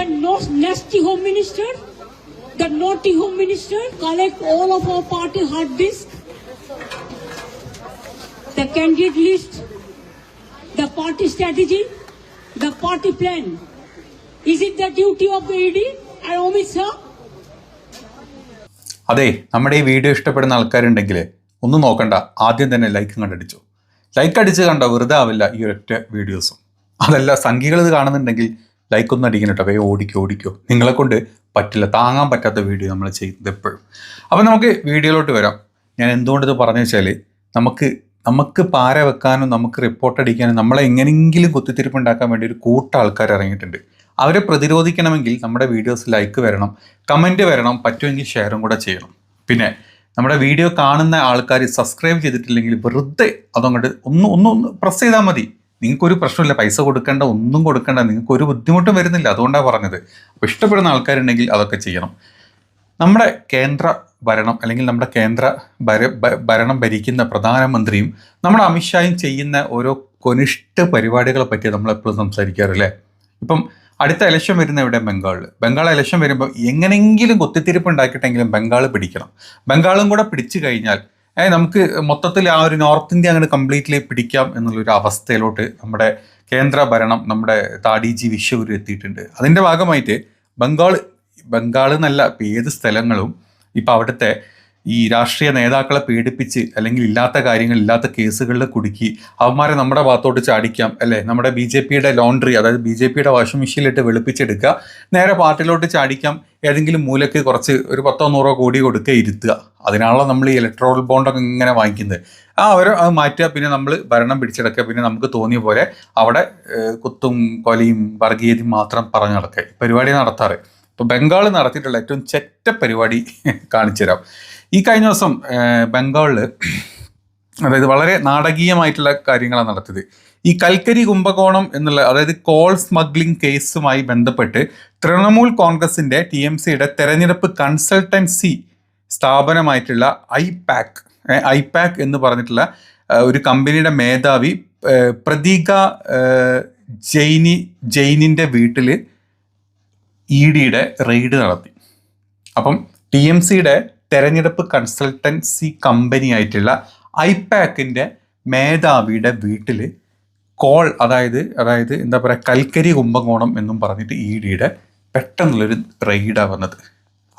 The nasty Home Minister, the naughty Home Minister, collect all of our party hard disk, the candidate list, the party strategy, the party plan. Is it the duty of the ED and Amit Shah? അതെ, നമ്മുടെ ഈ video ഇഷ്ടപ്പെടുന്ന ആൾക്കാരുണ്ടെങ്കിൽ ഒന്നും നോക്കണ്ട, ആദ്യം തന്നെ like കണ്ടടിച്ചു. Like അടിച്ച് കണ്ട വെറുതെ ആവില്ല ഈ ഒരൊറ്റ വീഡിയോസും. അതല്ല, സംഖ്യകൾ ഇത് കാണുന്നുണ്ടെങ്കിൽ ലൈക്കൊന്നും അടിക്കണം കേട്ടോ. ഓടിക്കോ. നിങ്ങളെ കൊണ്ട് പറ്റില്ല, താങ്ങാൻ പറ്റാത്ത വീഡിയോ നമ്മൾ ചെയ്യുന്നത് എപ്പോഴും. അപ്പം നമുക്ക് വീഡിയോയിലോട്ട് വരാം. ഞാൻ എന്തുകൊണ്ട് ഇത് പറഞ്ഞു വെച്ചാൽ, നമുക്ക് പാര വെക്കാനും നമുക്ക് റിപ്പോർട്ട് അടിക്കാനും നമ്മളെ എങ്ങനെയെങ്കിലും കുത്തിത്തിരിപ്പുണ്ടാക്കാൻ വേണ്ടി ഒരു കൂട്ടം ആൾക്കാർ ഇറങ്ങിയിട്ടുണ്ട്. അവരെ പ്രതിരോധിക്കണമെങ്കിൽ നമ്മുടെ വീഡിയോസ് ലൈക്ക് വരണം, കമൻറ്റ് വരണം, പറ്റുമെങ്കിൽ ഷെയറും കൂടെ ചെയ്യണം. പിന്നെ നമ്മുടെ വീഡിയോ കാണുന്ന ആൾക്കാർ സബ്സ്ക്രൈബ് ചെയ്തിട്ടില്ലെങ്കിൽ വെറുതെ അതങ്ങോട്ട് ഒന്ന് പ്രസ് ചെയ്താൽ മതി. നിങ്ങൾക്കൊരു പ്രശ്നമില്ല, പൈസ കൊടുക്കേണ്ട, ഒന്നും കൊടുക്കേണ്ട, നിങ്ങൾക്കൊരു ബുദ്ധിമുട്ടും വരുന്നില്ല. അതുകൊണ്ടാണ് പറഞ്ഞത്. അപ്പോൾ ഇഷ്ടപ്പെടുന്ന ആൾക്കാരുണ്ടെങ്കിൽ അതൊക്കെ ചെയ്യണം. നമ്മുടെ കേന്ദ്ര ഭരണം അല്ലെങ്കിൽ നമ്മുടെ കേന്ദ്ര ഭരണം ഭരിക്കുന്ന പ്രധാനമന്ത്രിയും നമ്മുടെ അമിത്ഷായും ചെയ്യുന്ന ഓരോ കൊനിഷ്ഠ പരിപാടികളെ പറ്റി നമ്മളെപ്പോഴും സംസാരിക്കാറില്ലേ. ഇപ്പം അടുത്ത ഇലക്ഷൻ വരുന്ന ഇവിടെ ബംഗാൾ ഇലക്ഷൻ വരുമ്പോൾ എങ്ങനെയെങ്കിലും കുത്തിത്തിരിപ്പ് ഉണ്ടാക്കിയിട്ടെങ്കിലും ബംഗാൾ പിടിക്കണം. ബംഗാളും കൂടെ പിടിച്ചു കഴിഞ്ഞാൽ നമുക്ക് മൊത്തത്തിൽ ആ ഒരു നോർത്ത് ഇന്ത്യ അങ്ങനെ കംപ്ലീറ്റ്ലി പിടിക്കാം എന്നുള്ളൊരു അവസ്ഥയിലോട്ട് നമ്മുടെ കേന്ദ്ര ഭരണം, നമ്മുടെ താടിജി വിശ്വഗുരു എത്തിയിട്ടുണ്ട്. അതിൻ്റെ ഭാഗമായിട്ട് ബംഗാൾ എന്നല്ല, ഇപ്പം ഏത് സ്ഥലങ്ങളും ഇപ്പം അവിടുത്തെ ഈ രാഷ്ട്രീയ നേതാക്കളെ പീഡിപ്പിച്ച് അല്ലെങ്കിൽ ഇല്ലാത്ത കാര്യങ്ങൾ, ഇല്ലാത്ത കേസുകളിൽ കുടുക്കി അവന്മാരെ നമ്മുടെ ഭാഗത്തോട്ട് ചാടിക്കാം അല്ലേ. നമ്മുടെ BJPയുടെ ലോണ്ടറി, അതായത് BJPയുടെ വാഷിംഗ് മെഷീനിലിട്ട് വെളുപ്പിച്ചെടുക്കുക, നേരെ പാർട്ടിയിലോട്ട് ചാടിക്കാം. ഏതെങ്കിലും മൂലക്ക് കുറച്ച് ഒരു 10-100 കോടി കൊടുക്കുക, ഇരുത്തുക. അതിനാണല്ലോ നമ്മൾ ഈ ഇലക്ട്രോൾ ബോണ്ടൊക്കെ ഇങ്ങനെ വാങ്ങിക്കുന്നത്. അവരെ അത് മാറ്റുക, പിന്നെ നമ്മൾ ഭരണം പിടിച്ചെടുക്കുക, പിന്നെ നമുക്ക് തോന്നിയ പോലെ അവിടെ കുത്തും കൊലയും വർഗീയതയും മാത്രം പറഞ്ഞു നടക്കുക പരിപാടി നടത്താറ്. ഇപ്പോൾ ബംഗാൾ നടത്തിയിട്ടുള്ള ഏറ്റവും ചെറ്റ പരിപാടി കാണിച്ചു തരാം. ഈ കഴിഞ്ഞ ദിവസം ബംഗാളിൽ, അതായത് വളരെ നാടകീയമായിട്ടുള്ള കാര്യങ്ങളാണ് നടത്തിയത്. ഈ കൽക്കരി കുംഭകോണം എന്നുള്ള, അതായത് കോൾ സ്മഗ്ലിംഗ് കേസുമായി ബന്ധപ്പെട്ട് തൃണമൂൽ കോൺഗ്രസിൻ്റെ TMCയുടെ തെരഞ്ഞെടുപ്പ് കൺസൾട്ടൻസി സ്ഥാപനമായിട്ടുള്ള ഐപാക് എന്ന് പറഞ്ഞിട്ടുള്ള ഒരു കമ്പനിയുടെ മേധാവി പ്രതീക ജെയിനിൻ്റെ വീട്ടിൽ EDയുടെ റെയ്ഡ് നടത്തി. അപ്പം TMCയുടെ തെരഞ്ഞെടുപ്പ് കൺസൾട്ടൻസി കമ്പനിയായിട്ടുള്ള ഐപാക്കിൻ്റെ മേധാവിയുടെ വീട്ടിൽ അതായത് എന്താ പറയുക, കൽക്കരി കുംഭകോണം എന്നും പറഞ്ഞിട്ട് EDയുടെ പെട്ടെന്നുള്ളൊരു റെയ്ഡാണ് വന്നത്.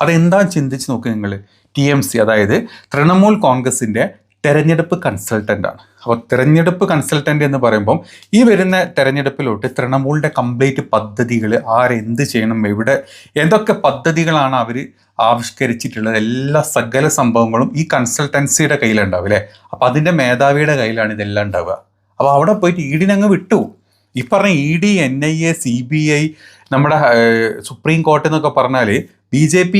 അതെന്താ ചിന്തിച്ച് നോക്കുക നിങ്ങൾ. TMC അതായത് തൃണമൂൽ കോൺഗ്രസിൻ്റെ തെരഞ്ഞെടുപ്പ് കൺസൾട്ടൻ്റാണ്. അപ്പോൾ തെരഞ്ഞെടുപ്പ് കൺസൾട്ടൻ്റ് എന്ന് പറയുമ്പം ഈ വരുന്ന തെരഞ്ഞെടുപ്പിലോട്ട് തൃണമൂലിൻ്റെ കംപ്ലീറ്റ് പദ്ധതികൾ, ആരെന്ത് ചെയ്യണം, എവിടെ എന്തൊക്കെ പദ്ധതികളാണ് അവർ ആവിഷ്കരിച്ചിട്ടുള്ളത്, സകല സംഭവങ്ങളും ഈ കൺസൾട്ടൻസിയുടെ കയ്യിലുണ്ടാവും അല്ലേ. അപ്പോൾ അതിൻ്റെ മേധാവിയുടെ കയ്യിലാണ് ഇതെല്ലാം ഉണ്ടാവുക. അപ്പോൾ അവിടെ പോയിട്ട് EDനെ അങ്ങ് വിട്ടു. ഈ പറഞ്ഞ ED, NIA, CBI, നമ്മുടെ സുപ്രീം കോർട്ട് എന്നൊക്കെ പറഞ്ഞാൽ BJP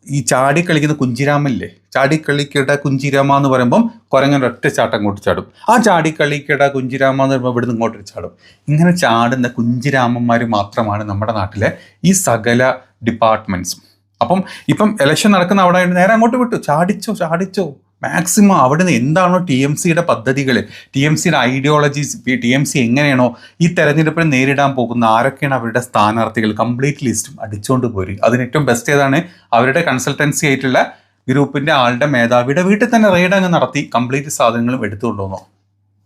ഈ ചാടിക്കളിക്കുന്ന കുഞ്ചിരാമല്ലേ, ചാടിക്കളിക്കട കുഞ്ചിരാമ എന്ന് പറയുമ്പം കുരങ്ങൻ്റെ ഒറ്റ ചാട്ടം അങ്ങോട്ട് ചാടും. ആ ചാടിക്കളിക്കട കുഞ്ചിരാമ എന്ന് പറയുമ്പോൾ ഇവിടുന്ന് ഇങ്ങോട്ട് ചാടും. ഇങ്ങനെ ചാടുന്ന കുഞ്ചിരാമന്മാർ മാത്രമാണ് നമ്മുടെ നാട്ടിലെ ഈ സകല ഡിപ്പാർട്ട്മെൻറ്റ്സും. അപ്പം ഇപ്പം ഇലക്ഷൻ നടക്കുന്ന അവിടെ നേരെ അങ്ങോട്ട് വിട്ടു, ചാടിച്ചോ മാക്സിമം. അവിടുന്ന് എന്താണോ TMCയുടെ പദ്ധതികൾ, TMCയുടെ ഐഡിയോളജീസ്, TMC എങ്ങനെയാണോ ഈ തെരഞ്ഞെടുപ്പിനെ നേരിടാൻ പോകുന്ന, ആരൊക്കെയാണ് അവരുടെ സ്ഥാനാർത്ഥികൾ, കംപ്ലീറ്റ് ലിസ്റ്റും അടിച്ചുകൊണ്ട് പോരും. അതിന് ഏറ്റവും ബെസ്റ്റ് ഏതാണ്, അവരുടെ കൺസൾട്ടൻസി ആയിട്ടുള്ള ഗ്രൂപ്പിൻ്റെ ആളുടെ മേധാവിയുടെ വീട്ടിൽ തന്നെ റെയ്ഡ് അങ്ങ് നടത്തി കംപ്ലീറ്റ് സാധനങ്ങളും എടുത്തുകൊണ്ടുവന്നോ.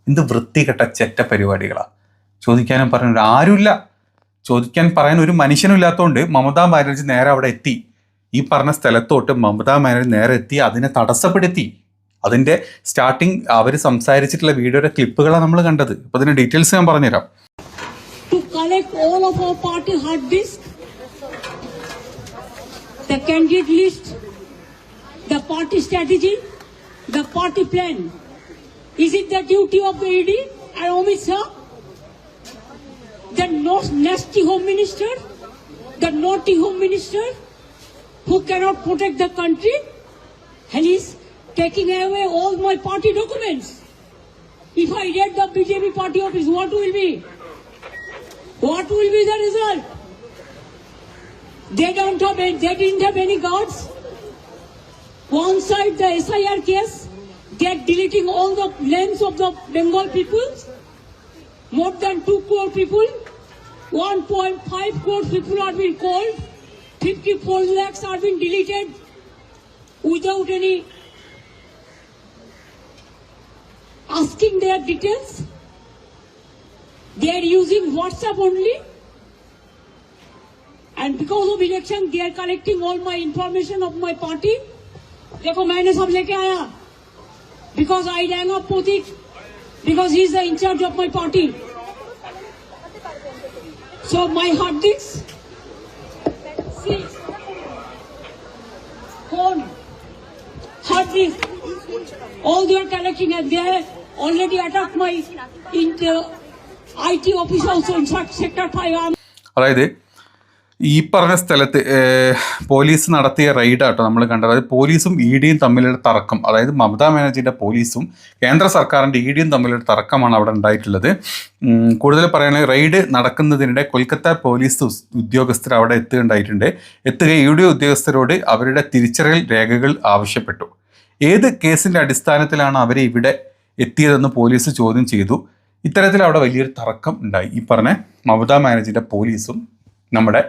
എന്ത് വൃത്തികെട്ട ചെറ്റ പരിപാടികളാണ്. ചോദിക്കാനും പറയാനും ആരുമില്ല, ചോദിക്കാൻ പറയാൻ ഒരു മനുഷ്യനും ഇല്ലാത്തതുകൊണ്ട് മമതാ ബാനർജി നേരെ അവിടെ എത്തി. ഈ പറഞ്ഞ സ്ഥലത്തോട്ട് മമതാ ബാനർജി നേരെ എത്തി അതിനെ തടസ്സപ്പെടുത്തി. അതിൻ്റെ സ്റ്റാർട്ടിങ് അവർ സംസാരിച്ചിട്ടുള്ള വീഡിയോയുടെ ക്ലിപ്പുകളാണ് നമ്മൾ കണ്ടത്. അപ്പോൾ അതിൻ്റെ ഡീറ്റെയിൽസ് ഞാൻ പറഞ്ഞുതരാം. To collect all of our party hard disk, the candidate list, the party strategy, the party plan. Is it the duty of the ED and Amit Shah, the nasty Home Minister, the naughty Home Minister, who cannot protect the country, and he's taking away all my party documents? If I get the BJP party office, what will be the result? They didn't have any guards. One side the SIR case, they are deleting all the names of the Bengal people, more than 2 crore people. 1.5 crore people are being called. 54 lakhs are being deleted without any asking their details. They are using WhatsApp only. And because of election, they are collecting all my information of my party. देखो मैंने सब लेके आया. Because I rang up Potik. Because he is the in charge of my party. So my hard disk. See. Phone. Hard disk. All they are collecting and they have already attacked my IT office also in fact sector 5. അതായത് ഈ പറഞ്ഞ സ്ഥലത്ത് police നടത്തിയ റെയ്ഡാട്ടോ നമ്മൾ കണ്ടത്. അതായത് പോലീസും E ഡിയും തമ്മിലുള്ള തർക്കം, അതായത് മമതാ ബാനർജിയുടെ പോലീസും കേന്ദ്ര സർക്കാരിൻ്റെ ഇ ഡിയും തമ്മിലുള്ള തർക്കമാണ് അവിടെ ഉണ്ടായിട്ടുള്ളത്. കൂടുതൽ പറയുകയാണെങ്കിൽ റെയ്ഡ് നടക്കുന്നതിനിടെ കൊൽക്കത്ത പോലീസ് ഉദ്യോഗസ്ഥർ അവിടെ എത്തുകയുണ്ടായിട്ടുണ്ട്. ഇ ഡി ഉദ്യോഗസ്ഥരോട് അവരുടെ തിരിച്ചറിയൽ രേഖകൾ ആവശ്യപ്പെട്ടു. ഏത് കേസിൻ്റെ അടിസ്ഥാനത്തിലാണ് അവരെ ഇവിടെ എത്തിയതെന്ന് പോലീസ് ചോദ്യം ചെയ്തു. ഇത്തരത്തിൽ അവിടെ വലിയൊരു തർക്കം ഉണ്ടായി. ഈ പറഞ്ഞ മമതാ ബാനർജിയുടെ പോലീസും നമ്മുടെ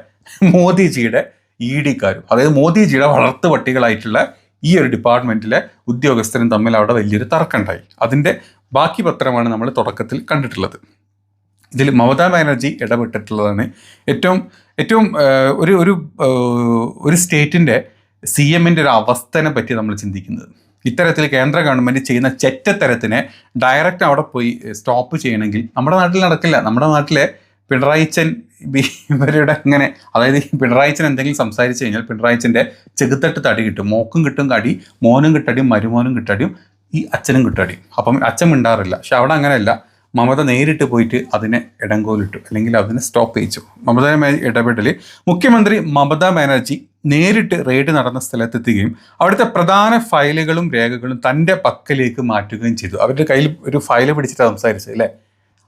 മോദിജിയുടെ ഇ ഡിക്കാരും, അതായത് മോദിജിയുടെ വളർത്തു പട്ടികളായിട്ടുള്ള ഈ ഒരു ഡിപ്പാർട്ട്മെൻറ്റിലെ ഉദ്യോഗസ്ഥരും തമ്മിൽ അവിടെ വലിയൊരു തർക്കം ഉണ്ടായി. അതിൻ്റെ ബാക്കി പത്രമാണ് നമ്മൾ തുടക്കത്തിൽ കണ്ടിട്ടുള്ളത്. ഇതിൽ മമതാ ബാനർജി ഇടപെട്ടിട്ടുള്ളതാണ് ഏറ്റവും ഒരു സ്റ്റേറ്റിൻ്റെ സി എമ്മിൻ്റെ ഒരു അവസ്ഥനെ പറ്റി നമ്മൾ ചിന്തിക്കുന്നത്. ഇത്തരത്തിൽ കേന്ദ്ര ഗവൺമെൻറ് ചെയ്യുന്ന ചെറ്റത്തരത്തിനെ ഡയറക്റ്റ് അവിടെ പോയി സ്റ്റോപ്പ് ചെയ്യണമെങ്കിൽ നമ്മുടെ നാട്ടിൽ നടക്കില്ല. നമ്മുടെ നാട്ടിലെ പിണറായിച്ചൻ ഇവരുടെ അങ്ങനെ, അതായത് പിണറായിച്ചൻ എന്തെങ്കിലും സംസാരിച്ച് കഴിഞ്ഞാൽ പിണറായിച്ചൻ്റെ ചെകുത്തട്ട് തടി കിട്ടും. മോക്കും കിട്ടും കടി, മോനും കിട്ടടിയും മരുമോനും കിട്ടടിയും ഈ അച്ഛനും കിട്ടടിയും. അപ്പം അച്ഛൻ മിണ്ടാറില്ല. പക്ഷെ അവിടെ അങ്ങനെയല്ല. മമത നേരിട്ട് പോയിട്ട് അതിനെ ഇടങ്കോലിട്ടു, അല്ലെങ്കിൽ അതിനെ സ്റ്റോപ്പ് ചെയ്യിച്ചു. മമതാ ഇടപെടൽ മുഖ്യമന്ത്രി മമതാ ബാനർജി നേരിട്ട് റെയ്ഡ് നടന്ന സ്ഥലത്തെത്തുകയും അവിടുത്തെ പ്രധാന ഫയലുകളും രേഖകളും തൻ്റെ പക്കലേക്ക് മാറ്റുകയും ചെയ്തു. അവരുടെ കയ്യിൽ ഒരു ഫയൽ പിടിച്ചിട്ട് സംസാരിച്ചത് അല്ലേ.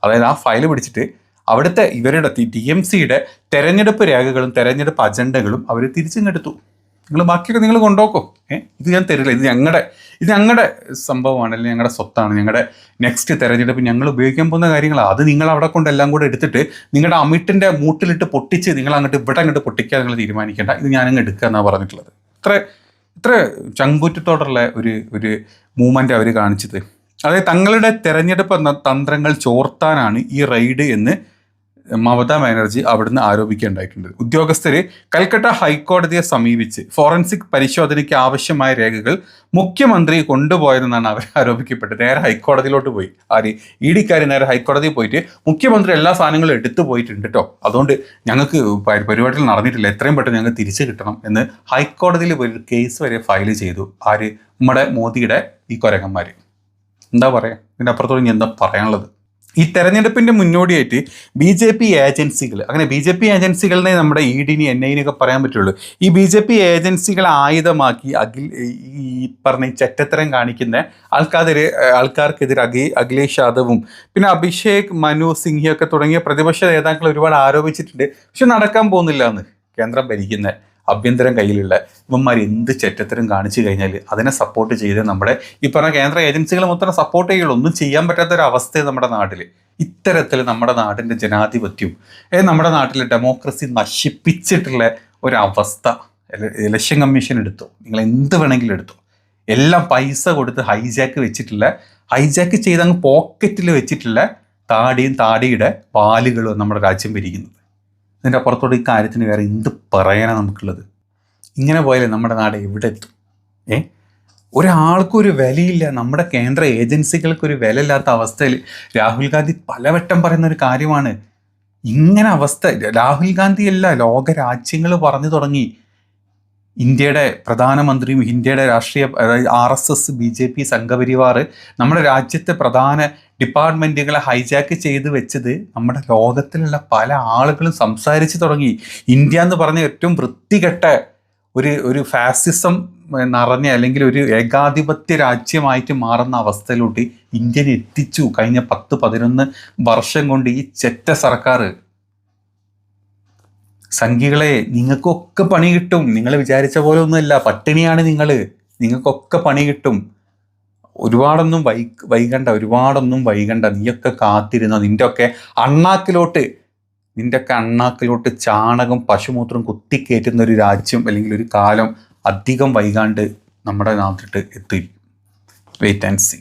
അതായത് ആ ഫയൽ പിടിച്ചിട്ട് അവിടുത്തെ ഇവരുടെ TMCയുടെ തെരഞ്ഞെടുപ്പ് രേഖകളും തെരഞ്ഞെടുപ്പ് അജണ്ടകളും അവർ തിരിച്ചിങ്ങെടുത്തു. ബാക്കിയൊക്കെ നിങ്ങൾ കൊണ്ടുപോക്കോ, ഇത് ഞാൻ തരില്ല, ഇത് ഞങ്ങളുടെ സംഭവമാണ്, അല്ലെങ്കിൽ ഞങ്ങളുടെ സ്വത്താണ്, ഞങ്ങളുടെ നെക്സ്റ്റ് തെരഞ്ഞെടുപ്പ് ഞങ്ങൾ ഉപയോഗിക്കാൻ പോകുന്ന കാര്യങ്ങളാണ്. അത് നിങ്ങൾ അവിടെ കൊണ്ടെല്ലാം കൂടെ എടുത്തിട്ട് നിങ്ങളുടെ അമിട്ടിൻ്റെ മൂട്ടിലിട്ട് പൊട്ടിച്ച് നിങ്ങൾ അങ്ങോട്ട് പൊട്ടിക്കാൻ നിങ്ങൾ തീരുമാനിക്കേണ്ട, ഇത് ഞാനങ്ങ് എടുക്കുക എന്നാണ് പറഞ്ഞിട്ടുള്ളത്. ഇത്ര ചങ്കൂറ്റത്തോടുള്ള ഒരു മൂവ്മെൻ്റ് അവർ കാണിച്ചത്. അതായത് തങ്ങളുടെ തെരഞ്ഞെടുപ്പ് തന്ത്രങ്ങൾ ചോർത്താനാണ് ഈ റെയ്ഡ് എന്ന് മമതാ ബാനർജി അവിടുന്ന് ആരോപിക്കേണ്ടായിട്ടുണ്ട്. ഉദ്യോഗസ്ഥർ കൽക്കട്ട ഹൈക്കോടതിയെ സമീപിച്ച് ഫോറൻസിക് പരിശോധനയ്ക്ക് ആവശ്യമായ രേഖകൾ മുഖ്യമന്ത്രി കൊണ്ടുപോയതെന്നാണ് അവർ ആരോപിക്കപ്പെട്ടത്. നേരെ ഹൈക്കോടതിയിലോട്ട് പോയി. ഇ ഡിക്കാർ നേരെ ഹൈക്കോടതിയിൽ പോയിട്ട് മുഖ്യമന്ത്രി എല്ലാ സാധനങ്ങളും എടുത്തു പോയിട്ടുണ്ട് കേട്ടോ, അതുകൊണ്ട് ഞങ്ങൾക്ക് പരിപാടികൾ നടന്നിട്ടില്ല, എത്രയും പെട്ടെന്ന് ഞങ്ങൾക്ക് തിരിച്ചു കിട്ടണം എന്ന് ഹൈക്കോടതിയിൽ പോയി ഒരു കേസ് വരെ ഫയൽ ചെയ്തു. നമ്മുടെ മോദിയുടെ ഈ കൊരങ്ങന്മാർ. എന്താ പറയുക, ഇതിൻ്റെ അപ്പുറത്തോട് ഇനി എന്താ പറയാനുള്ളത്? ഈ തെരഞ്ഞെടുപ്പിൻ്റെ മുന്നോടിയായിട്ട് BJP ഏജൻസികൾ, അങ്ങനെ BJP ഏജൻസികളിനെ നമ്മുടെ ഇ ഡിനി NIA ഒക്കെ പറയാൻ പറ്റുള്ളൂ. ഈ BJP ഏജൻസികളെ ആയുധമാക്കി ഈ പറഞ്ഞ ചെറ്റത്തരം കാണിക്കുന്ന ആൾക്കാർക്കെതിരെ അഖിലേഷ് യാദവും പിന്നെ അഭിഷേക് മനു സിംഘിയൊക്കെ തുടങ്ങിയ പ്രതിപക്ഷ നേതാക്കൾ ഒരുപാട് ആരോപിച്ചിട്ടുണ്ട്. പക്ഷെ നടക്കാൻ പോകുന്നില്ല എന്ന് കേന്ദ്രം ഭരിക്കുന്ന ആഭ്യന്തരം കയ്യിലുള്ള ഇവന്മാർ എന്ത് ചെറ്റത്തരം കാണിച്ചു കഴിഞ്ഞാൽ അതിനെ സപ്പോർട്ട് ചെയ്ത് നമ്മുടെ ഈ പറഞ്ഞ കേന്ദ്ര ഏജൻസികൾ മൊത്തം സപ്പോർട്ട് ചെയ്യുള്ളൂ. ഒന്നും ചെയ്യാൻ പറ്റാത്തൊരവസ്ഥ നമ്മുടെ നാട്ടിൽ. ഇത്തരത്തിൽ നമ്മുടെ നാടിൻ്റെ ജനാധിപത്യവും നമ്മുടെ നാട്ടിലെ ഡെമോക്രസി നശിപ്പിച്ചിട്ടുള്ള ഒരവസ്ഥ ഇലക്ഷൻ കമ്മീഷൻ എടുത്തോ, നിങ്ങൾ എന്ത് വേണമെങ്കിലും എടുത്തോ, എല്ലാം പൈസ കൊടുത്ത് ഹൈജാക്ക് ചെയ്ത് അങ്ങ് പോക്കറ്റിൽ വെച്ചിട്ടുള്ള താടിയുടെ വാലുകളും നമ്മുടെ രാജ്യം ഭരിക്കുന്നത്. ഇതിൻ്റെ അപ്പുറത്തോട് ഈ കാര്യത്തിന് വേറെ എന്ത് പറയാനാണ് നമുക്കുള്ളത്? ഇങ്ങനെ പോയാലേ നമ്മുടെ നാട് എവിടെ എത്തും? ഒരാൾക്കും ഒരു വിലയില്ല. നമ്മുടെ കേന്ദ്ര ഏജൻസികൾക്കൊരു വിലയില്ലാത്ത അവസ്ഥയിൽ രാഹുൽ ഗാന്ധി പലവട്ടം പറയുന്ന ഒരു കാര്യമാണ് ഇങ്ങനെ അവസ്ഥ. രാഹുൽ ഗാന്ധിയല്ല, ലോകരാജ്യങ്ങൾ പറഞ്ഞു തുടങ്ങി. ഇന്ത്യയുടെ പ്രധാനമന്ത്രിയും ഇന്ത്യയുടെ രാഷ്ട്രീയ RSS BJP സംഘപരിവാർ നമ്മുടെ രാജ്യത്തെ പ്രധാന ഡിപ്പാർട്ട്മെൻറ്റുകളെ ഹൈജാക്ക് ചെയ്ത് വെച്ചത് നമ്മുടെ ലോകത്തിലുള്ള പല ആളുകളും സംസാരിച്ച് തുടങ്ങി. ഇന്ത്യ എന്ന് പറഞ്ഞ ഏറ്റവും വൃത്തികെട്ട ഒരു ഫാസിസം നിറഞ്ഞ അല്ലെങ്കിൽ ഒരു ഏകാധിപത്യ രാജ്യമായിട്ട് മാറുന്ന അവസ്ഥയിലോട്ട് ഇന്ത്യനെ എത്തിച്ചു കഴിഞ്ഞ 10-11 വർഷം കൊണ്ട് ഈ ചെറ്റ സർക്കാർ. സംഘികളെ, നിങ്ങൾക്കൊക്കെ പണി കിട്ടും. നിങ്ങൾ വിചാരിച്ച പോലെ ഒന്നുമല്ല, പട്ടിണിയാണ് നിങ്ങൾക്കൊക്കെ പണി കിട്ടും. ഒരുപാടൊന്നും വൈകണ്ട. നീയൊക്കെ കാത്തിരുന്നോ? നിൻ്റെ ഒക്കെ അണ്ണാക്കിലോട്ട് നിൻ്റെ കണ്ണാക്കിലോട്ട് ചാണകം പശുമൂത്രം കുത്തിക്കയറ്റുന്ന ഒരു രാജ്യം അല്ലെങ്കിൽ ഒരു കാലം അധികം വൈകാണ്ട് നമ്മുടെ നാട്ടിട്ട് എത്തി. Wait and see.